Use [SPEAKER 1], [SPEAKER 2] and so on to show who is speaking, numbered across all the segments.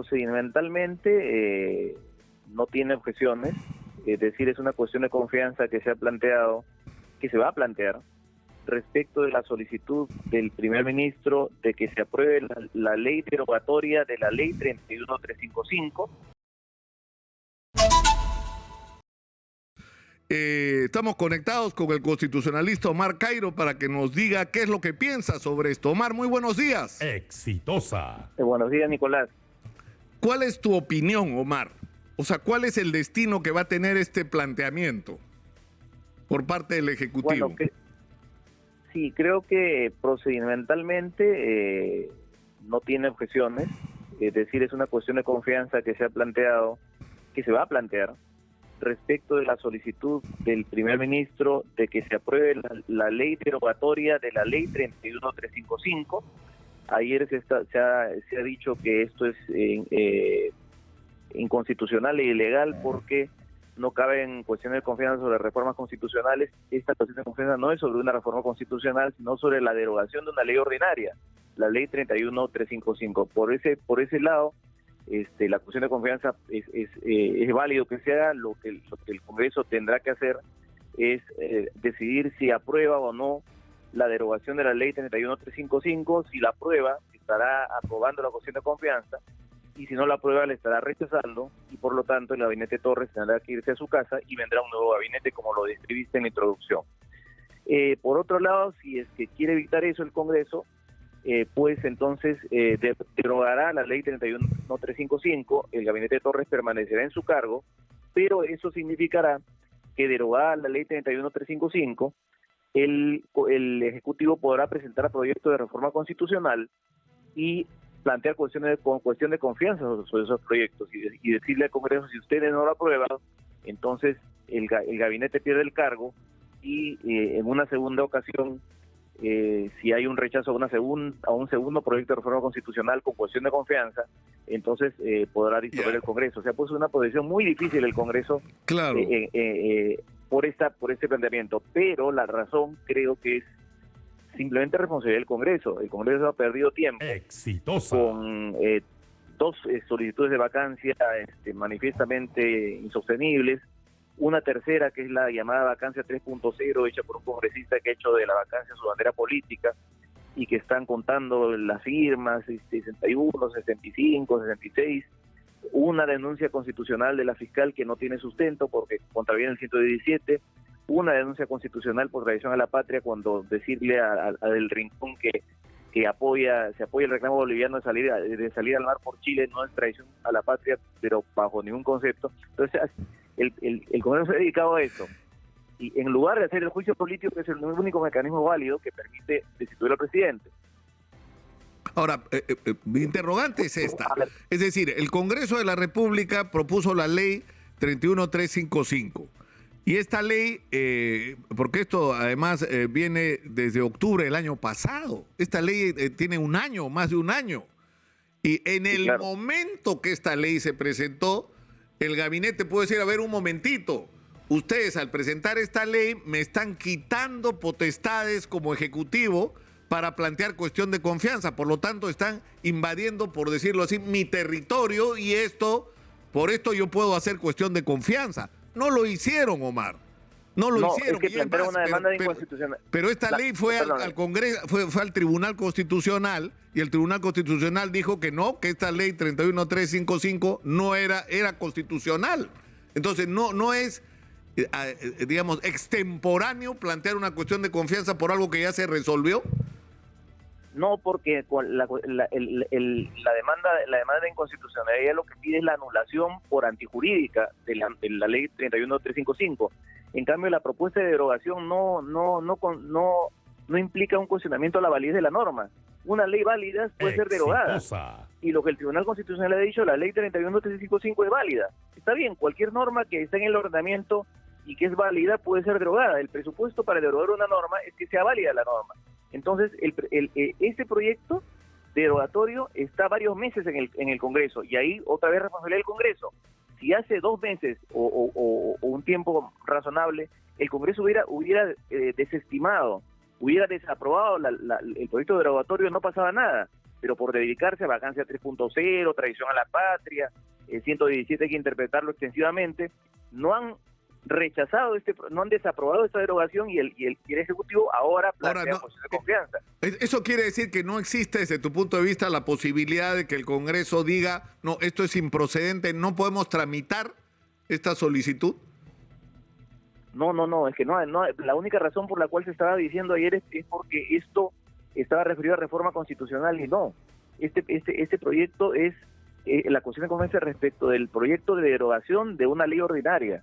[SPEAKER 1] procedimentalmente no tiene objeciones, es decir, es una cuestión de confianza que se ha planteado, que se va a plantear respecto de la solicitud del primer ministro de que se apruebe la ley derogatoria de la ley 31355.
[SPEAKER 2] Estamos conectados con el constitucionalista Omar Cairo para que nos diga qué es lo que piensa sobre esto. Omar, muy buenos días.
[SPEAKER 3] Exitosa.
[SPEAKER 1] Buenos días, Nicolás.
[SPEAKER 2] ¿Cuál es tu opinión, Omar? O sea, ¿cuál es el destino que va a tener este planteamiento por parte del Ejecutivo?
[SPEAKER 1] Bueno, sí, creo que procedimentalmente no tiene objeciones, es decir, es una cuestión de confianza que se ha planteado, que se va a plantear respecto de la solicitud del primer ministro de que se apruebe la ley derogatoria de la ley 31355. Ayer se ha dicho que esto es inconstitucional e ilegal porque no caben cuestiones de confianza sobre reformas constitucionales. Esta cuestión de confianza no es sobre una reforma constitucional, sino sobre la derogación de una ley ordinaria, la ley 31355. Por ese lado, la cuestión de confianza es válido que se haga. Lo que el Congreso tendrá que hacer es decidir si aprueba o no la derogación de la ley 31355. Si la aprueba, estará aprobando la cuestión de confianza, y si no la aprueba, le estará rechazando, y por lo tanto el gabinete Torres tendrá que irse a su casa y vendrá un nuevo gabinete, como lo describiste en la introducción. Por otro lado, si es que quiere evitar eso el Congreso, pues entonces derogará la ley 31355, el gabinete Torres permanecerá en su cargo, pero eso significará que derogada la ley 31355, el Ejecutivo podrá presentar proyectos de reforma constitucional y plantear cuestión de confianza sobre esos proyectos y decirle al Congreso: si ustedes no lo aprueban, entonces el gabinete pierde el cargo, y en una segunda ocasión, si hay un rechazo a un segundo proyecto de reforma constitucional con cuestión de confianza, entonces podrá disolver el Congreso. O sea, pues es una posición muy difícil el Congreso,
[SPEAKER 2] claro,
[SPEAKER 1] por este planteamiento, pero la razón creo que es simplemente responsabilidad del Congreso. El Congreso ha perdido tiempo.
[SPEAKER 3] Exitosa.
[SPEAKER 1] Con dos solicitudes de vacancia manifiestamente insostenibles, una tercera que es la llamada vacancia 3.0, hecha por un congresista que ha hecho de la vacancia su bandera política, y que están contando las firmas, 61, 65, 66, una denuncia constitucional de la fiscal que no tiene sustento porque contraviene el 117, una denuncia constitucional por traición a la patria, cuando decirle a Del Rincón que se apoya el reclamo boliviano de salir al mar por Chile no es traición a la patria, pero bajo ningún concepto. Entonces el Congreso se ha dedicado a eso, y en lugar de hacer el juicio político, que es el único mecanismo válido que permite destituir al presidente.
[SPEAKER 2] Ahora, mi interrogante es esta. Es decir, el Congreso de la República propuso la ley 31355. Y esta ley, porque esto además viene desde octubre del año pasado, esta ley tiene un año, más de un año. Y en el momento que esta ley se presentó, el gabinete puede decir: a ver, un momentito, ustedes al presentar esta ley me están quitando potestades como ejecutivo para plantear cuestión de confianza, por lo tanto están invadiendo, por decirlo así, mi territorio, y por esto yo puedo hacer cuestión de confianza. No lo hicieron, Omar. No lo hicieron.
[SPEAKER 1] Es que plantearon una demanda de inconstitucionalidad.
[SPEAKER 2] Pero esta ley fue al Congreso, fue al Tribunal Constitucional, y el Tribunal Constitucional dijo que no, que esta ley 31355 no era constitucional. Entonces no es, digamos, extemporáneo plantear una cuestión de confianza por algo que ya se resolvió.
[SPEAKER 1] No, porque con la demanda de inconstitucionalidad lo que pide es la anulación por antijurídica de la ley 31355. En cambio, la propuesta de derogación no implica un cuestionamiento a la validez de la norma. Una ley válida puede ser derogada. Y lo que el Tribunal Constitucional ha dicho, la ley 31355 es válida. Está bien, cualquier norma que está en el ordenamiento y que es válida puede ser derogada. El presupuesto para derogar una norma es que sea válida la norma. Entonces, este proyecto derogatorio está varios meses en el Congreso, y ahí otra vez responsabilidad del Congreso. Si hace 2 meses o un tiempo razonable el Congreso hubiera desestimado, hubiera desaprobado el proyecto derogatorio, no pasaba nada. pero por dedicarse a vacancia 3.0, traición a la patria, 117 hay que interpretarlo extensivamente, no han rechazado no han desaprobado esta derogación y el Ejecutivo ahora plantea moción de confianza.
[SPEAKER 2] ¿Eso quiere decir que no existe desde tu punto de vista la posibilidad de que el Congreso diga, no, esto es improcedente, no podemos tramitar esta solicitud?
[SPEAKER 1] No, es que no, la única razón por la cual se estaba diciendo ayer es porque esto estaba referido a reforma constitucional y no. Este proyecto es la cuestión de confianza respecto del proyecto de derogación de una ley ordinaria.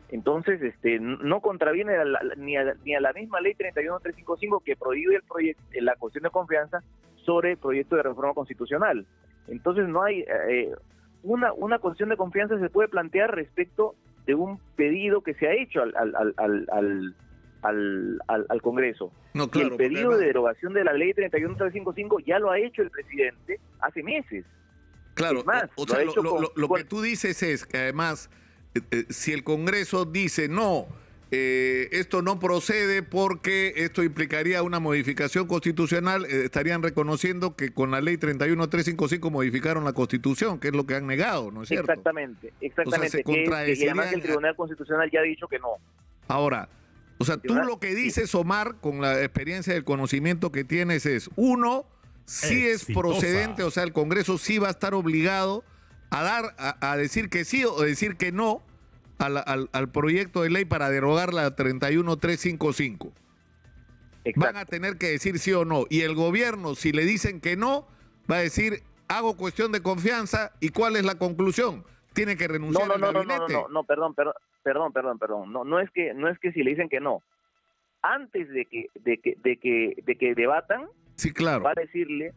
[SPEAKER 1] Entonces, no contraviene ni a la misma ley 31355 que prohíbe la cuestión de confianza sobre el proyecto de reforma constitucional. Entonces, no hay una cuestión de confianza se puede plantear respecto de un pedido que se ha hecho al Congreso.
[SPEAKER 2] No, claro,
[SPEAKER 1] y el pedido de derogación de la ley 31355 ya lo ha hecho el presidente hace meses.
[SPEAKER 2] Claro,
[SPEAKER 1] es más,
[SPEAKER 2] o sea, lo que tú dices es que además, si el Congreso dice no, esto no procede porque esto implicaría una modificación constitucional, estarían reconociendo que con la ley 31355 modificaron la Constitución, que es lo que han negado, ¿no es cierto?
[SPEAKER 1] Exactamente.
[SPEAKER 2] O sea, se
[SPEAKER 1] y además el Tribunal Constitucional ya ha dicho que no.
[SPEAKER 2] Ahora, o sea, tú lo que dices, Omar, con la experiencia y el conocimiento que tienes es, uno, sí es procedente, o sea, el Congreso sí va a estar obligado a decir que sí o decir que no al proyecto de ley para derogar la 31355.
[SPEAKER 1] Exacto.
[SPEAKER 2] Van a tener que decir sí o no. Y el gobierno, si le dicen que no, va a decir, hago cuestión de confianza. ¿Y cuál es la conclusión? Tiene que renunciar al gabinete.
[SPEAKER 1] No, perdón. No es que si le dicen que no. Antes de que debatan,
[SPEAKER 2] sí, claro,
[SPEAKER 1] va a decirle,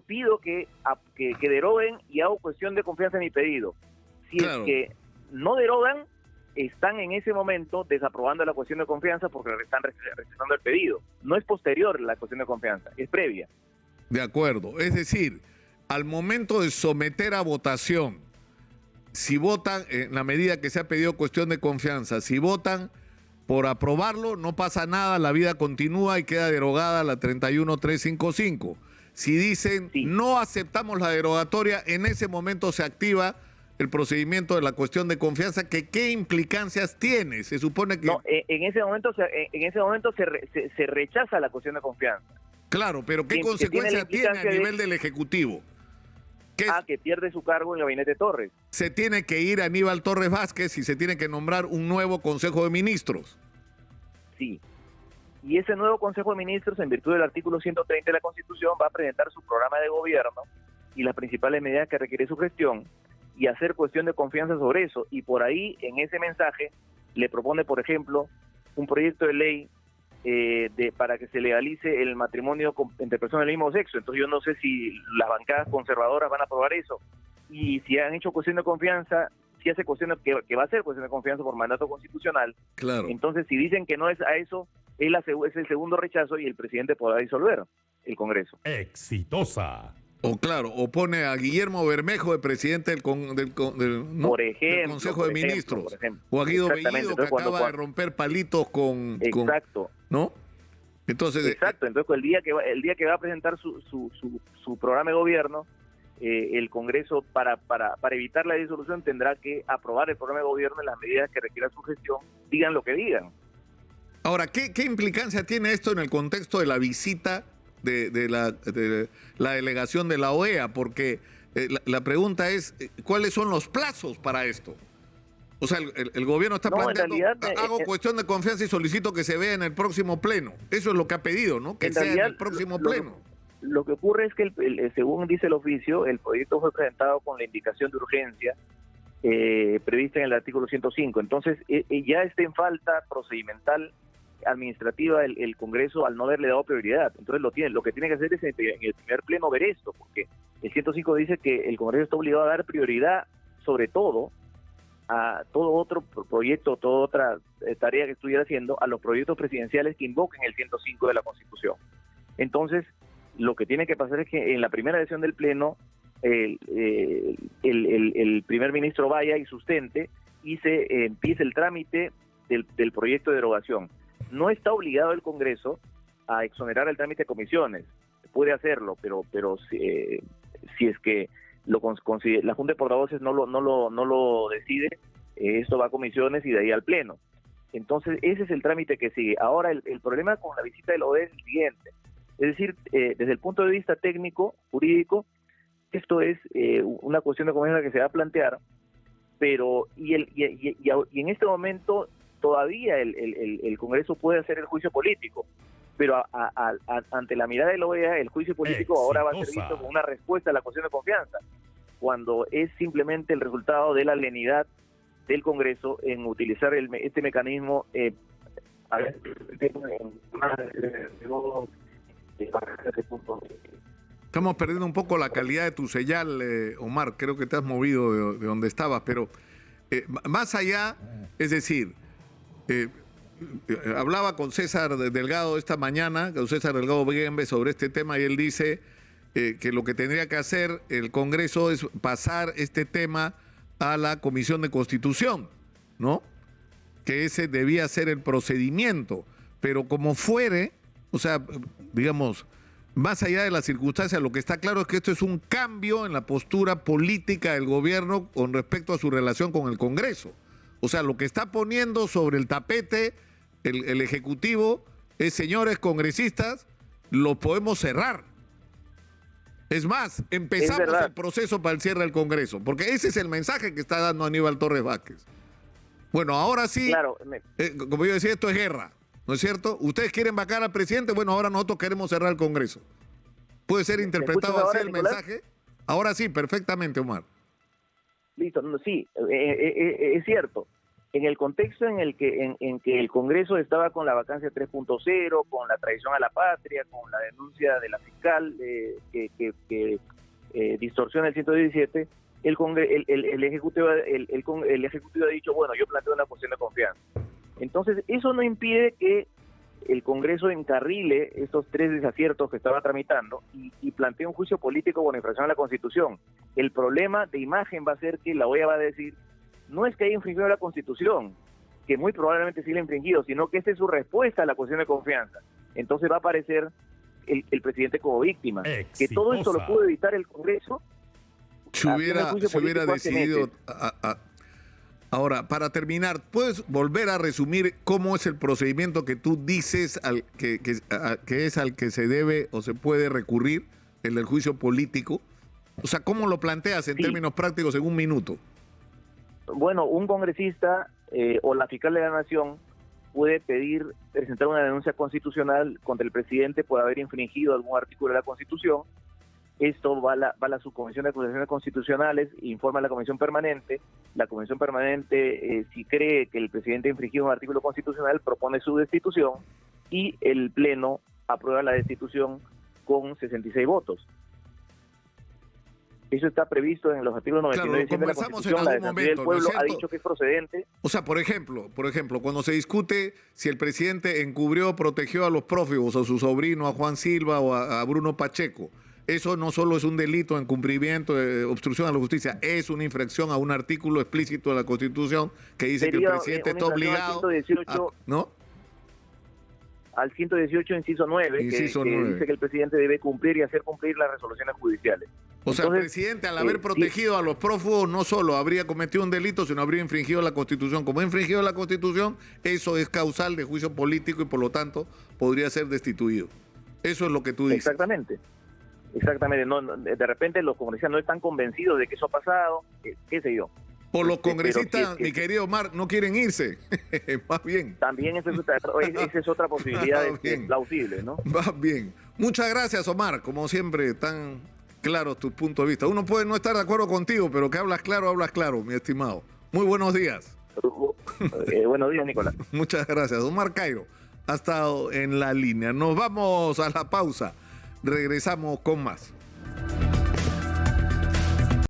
[SPEAKER 1] pido que deroguen y hago cuestión de confianza en mi pedido. Si claro. Es que no derogan, están en ese momento desaprobando la cuestión de confianza porque están rechazando el pedido. No es posterior la cuestión de confianza, es previa.
[SPEAKER 2] De acuerdo, es decir, al momento de someter a votación, si votan en la medida que se ha pedido cuestión de confianza, si votan por aprobarlo, no pasa nada, la vida continúa y queda derogada la 31355. Si dicen sí, no aceptamos la derogatoria, en ese momento se activa el procedimiento de la cuestión de confianza, que ¿qué implicancias tiene? Se supone que...
[SPEAKER 1] No, en ese momento se rechaza la cuestión de confianza.
[SPEAKER 2] Claro, pero ¿qué consecuencia tiene a nivel del Ejecutivo?
[SPEAKER 1] Que pierde su cargo en el gabinete Torres.
[SPEAKER 2] Se tiene que ir Aníbal Torres Vázquez y se tiene que nombrar un nuevo Consejo de Ministros.
[SPEAKER 1] Sí. Y ese nuevo Consejo de Ministros, en virtud del artículo 130 de la Constitución, va a presentar su programa de gobierno y las principales medidas que requiere su gestión y hacer cuestión de confianza sobre eso. Y por ahí, en ese mensaje, le propone, por ejemplo, un proyecto de ley para que se legalice el matrimonio entre personas del mismo sexo. Entonces yo no sé si las bancadas conservadoras van a aprobar eso. Y si han hecho cuestión de confianza, si hace cuestión que va a ser cuestión de confianza por mandato constitucional,
[SPEAKER 2] claro.
[SPEAKER 1] Entonces si dicen que no es a eso, es el segundo rechazo y el presidente podrá disolver el Congreso.
[SPEAKER 3] Exitosa.
[SPEAKER 2] O claro, o pone a Guillermo Bermejo de presidente del Consejo de Ministros, o a Guido Bellido, que acaba de romper palitos con...
[SPEAKER 1] Exacto.
[SPEAKER 2] ¿No? Entonces...
[SPEAKER 1] Exacto, entonces el día que va a presentar su programa de gobierno, el Congreso, para evitar la disolución, tendrá que aprobar el programa de gobierno en las medidas que requiera su gestión, digan lo que digan.
[SPEAKER 2] Ahora, ¿qué implicancia tiene esto en el contexto de la visita de la delegación de la OEA? Porque la pregunta es, ¿cuáles son los plazos para esto? O sea, el gobierno está planteando, hago cuestión de confianza y solicito que se vea en el próximo pleno. Eso es lo que ha pedido, ¿no? Que sea en el próximo pleno.
[SPEAKER 1] Lo que ocurre es que, según dice el oficio, el proyecto fue presentado con la indicación de urgencia prevista en el artículo 105. Entonces, ya está en falta procedimental administrativa el Congreso al no haberle dado prioridad. Entonces lo que tiene que hacer es en el primer pleno ver esto, porque el 105 dice que el Congreso está obligado a dar prioridad, sobre todo, a todo otro proyecto, toda otra tarea que estuviera haciendo, a los proyectos presidenciales que invoquen el 105 de la Constitución. Entonces, lo que tiene que pasar es que en la primera sesión del Pleno el primer ministro vaya y sustente y se empiece el trámite del proyecto de derogación. No está obligado el Congreso a exonerar el trámite de comisiones. puede hacerlo, pero si es que la Junta de Portavoces no lo decide, esto va a comisiones y de ahí al Pleno. Entonces, ese es el trámite que sigue. Ahora, el problema con la visita de la OEA es el siguiente. Es decir, desde el punto de vista técnico, jurídico, esto es una cuestión de confianza que se va a plantear, pero y en este momento todavía el Congreso puede hacer el juicio político, pero ante la mirada de la OEA, el juicio político ahora va a ser visto como una respuesta a la cuestión de confianza, cuando es simplemente el resultado de la lenidad del Congreso en utilizar este mecanismo.
[SPEAKER 2] Estamos perdiendo un poco la calidad de tu señal, Omar. Creo que te has movido de donde estabas, pero más allá, es decir, hablaba con César Delgado esta mañana, con César Delgado Biembe, sobre este tema, y él dice que lo que tendría que hacer el Congreso es pasar este tema a la Comisión de Constitución, ¿no? Que ese debía ser el procedimiento, pero como fuere, o sea, digamos, más allá de las circunstancias, lo que está claro es que esto es un cambio en la postura política del gobierno con respecto a su relación con el Congreso. O sea, lo que está poniendo sobre el tapete el Ejecutivo es, señores congresistas, lo podemos cerrar. Es más, empezamos el proceso para el cierre del Congreso, porque ese es el mensaje que está dando Aníbal Torres Vázquez. Bueno, ahora sí, claro, como yo decía, esto es guerra, ¿no es cierto? Ustedes quieren vacar al presidente, bueno, ahora nosotros queremos cerrar el Congreso. ¿Puede ser interpretado así el mensaje? Ahora sí, perfectamente, Omar.
[SPEAKER 1] Listo, sí, es cierto. En el contexto en que el Congreso estaba con la vacancia 3.0, con la traición a la patria, con la denuncia de la fiscal que distorsiona el 117, el Ejecutivo ha dicho, bueno, yo planteo una cuestión de confianza. Entonces, eso no impide que el Congreso encarrile estos 3 desaciertos que estaba tramitando y plantee un juicio político con infracción a la Constitución. El problema de imagen va a ser que la OEA va a decir, no es que haya infringido la Constitución, que muy probablemente sí la ha infringido, sino que esta es su respuesta a la cuestión de confianza. Entonces va a aparecer el presidente como víctima.
[SPEAKER 3] Exitosa.
[SPEAKER 1] Que todo esto lo pudo evitar el Congreso.
[SPEAKER 2] Se hubiera decidido... Ahora, para terminar, ¿puedes volver a resumir cómo es el procedimiento que tú dices que es al que se debe o se puede recurrir, el del juicio político? O sea, ¿cómo lo planteas en términos prácticos en un minuto?
[SPEAKER 1] Bueno, un congresista o la fiscal de la Nación puede presentar una denuncia constitucional contra el presidente por haber infringido algún artículo de la Constitución. Esto va a la Subcomisión de Acusaciones Constitucionales, informa a la Comisión Permanente. La Comisión Permanente, si cree que el presidente ha infringido un artículo constitucional, propone su destitución y el Pleno aprueba la destitución con 66 votos. Eso está previsto en los artículos 99 y 100 de la Constitución. La Defensoría del Pueblo ha dicho que es procedente.
[SPEAKER 2] O sea, por ejemplo, cuando se discute si el presidente encubrió o protegió a los prófugos, a su sobrino, a Juan Silva o a Bruno Pacheco, eso no solo es un delito de incumplimiento, de obstrucción a la justicia, es una infracción a un artículo explícito de la Constitución que dice que el presidente está obligado ¿no?
[SPEAKER 1] Al 118, inciso 9, que dice que el presidente debe cumplir y hacer cumplir las resoluciones judiciales.
[SPEAKER 2] O sea, el presidente, al haber protegido a los prófugos, no solo habría cometido un delito, sino habría infringido la Constitución. Como ha infringido la Constitución, eso es causal de juicio político y, por lo tanto, podría ser destituido. Eso es lo que tú dices.
[SPEAKER 1] Exactamente. No, de repente los congresistas no están convencidos de que eso ha pasado, qué sé yo.
[SPEAKER 2] O los congresistas, mi querido Omar, no quieren irse. Más bien.
[SPEAKER 1] También esa es otra posibilidad plausible, ¿no?
[SPEAKER 2] Va bien. Muchas gracias, Omar. Como siempre, tan claros tus puntos de vista. Uno puede no estar de acuerdo contigo, pero que hablas claro, mi estimado. Muy buenos días.
[SPEAKER 1] Buenos días, Nicolás.
[SPEAKER 2] Muchas gracias. Omar Cairo ha estado en la línea. Nos vamos a la pausa. Regresamos con más.